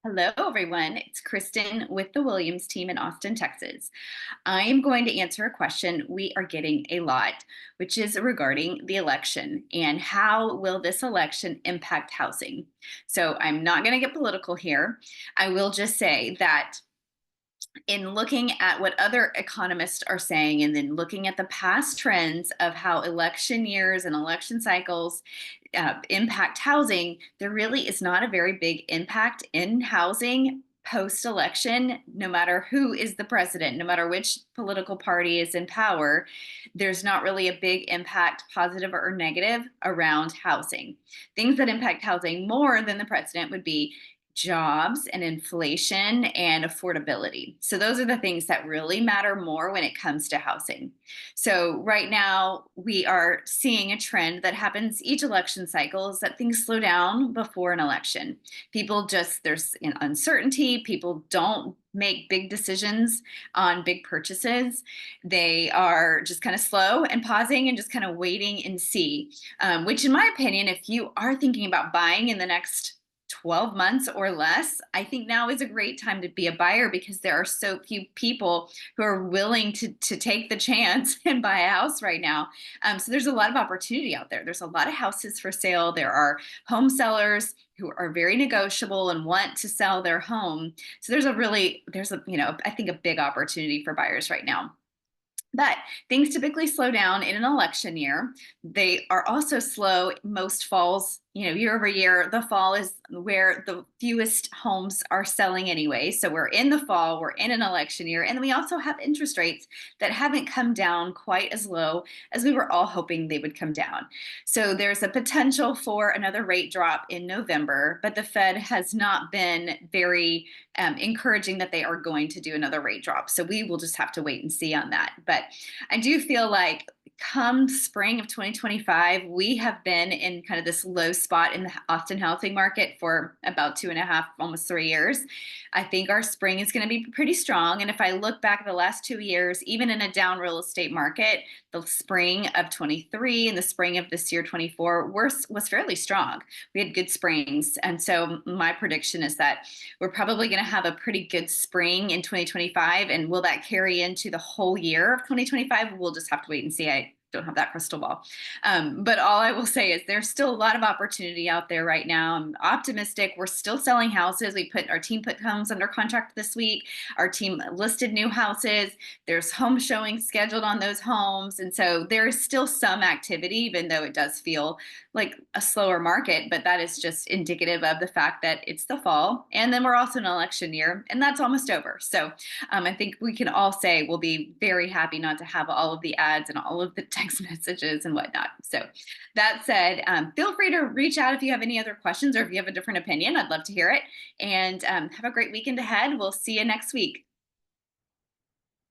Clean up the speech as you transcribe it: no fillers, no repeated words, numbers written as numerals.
Hello, everyone. It's Kristen with the Williams team in Austin, Texas. I am going to answer a question we are getting a lot, which is regarding the election and how will this election impact housing. So I'm not going to get political here. I will just say that in looking at what other economists are saying and then looking at the past trends of how election years and election cycles impact housing, there really is not a very big impact in housing post election, no matter who is the president, no matter which political party is in power. There's not really a big impact, positive or negative, around housing. Things that impact housing more than the president would be jobs and inflation and affordability. So those are the things that really matter more when it comes to housing. So right now we are seeing a trend that happens each election cycle is that things slow down before an election. There's uncertainty. People don't make big decisions on big purchases. They are just kind of slow and pausing and just kind of waiting and see, which in my opinion, if you are thinking about buying in the next 12 months or less, I think now is a great time to be a buyer because there are so few people who are willing to take the chance and buy a house right now. So there's a lot of opportunity out there. There's a lot of houses for sale. There are home sellers who are very negotiable and want to sell their home. So I think a big opportunity for buyers right now. But things typically slow down in an election year. They are also slow most falls, year over year. The fall is where the fewest homes are selling anyway. So we're in the fall, we're in an election year, and we also have interest rates that haven't come down quite as low as we were all hoping they would come down. So there's a potential for another rate drop in November, but the Fed has not been very encouraging that they are going to do another rate drop. So we will just have to wait and see on that. But I do feel like come spring of 2025, we have been in kind of this low spot in the Austin housing market for about 2.5, almost 3 years. I think our spring is going to be pretty strong. And if I look back at the last 2 years, even in a down real estate market, the spring of 23 and the spring of this year, 24, was fairly strong. We had good springs. And so my prediction is that we're probably going to have a pretty good spring in 2025. And will that carry into the whole year of 2025? We'll just have to wait and see. I don't have that crystal ball. But all I will say is there's still a lot of opportunity out there right now. I'm optimistic. We're still selling houses. Our team put homes under contract this week. Our team listed new houses. There's home showings scheduled on those homes. And so there is still some activity, even though it does feel like a slower market, but that is just indicative of the fact that it's the fall. And then we're also in an election year, and that's almost over. So I think we can all say we'll be very happy not to have all of the ads and all of the text messages and whatnot. So that said, feel free to reach out if you have any other questions or if you have a different opinion. I'd love to hear it. And have a great weekend ahead. We'll see you next week.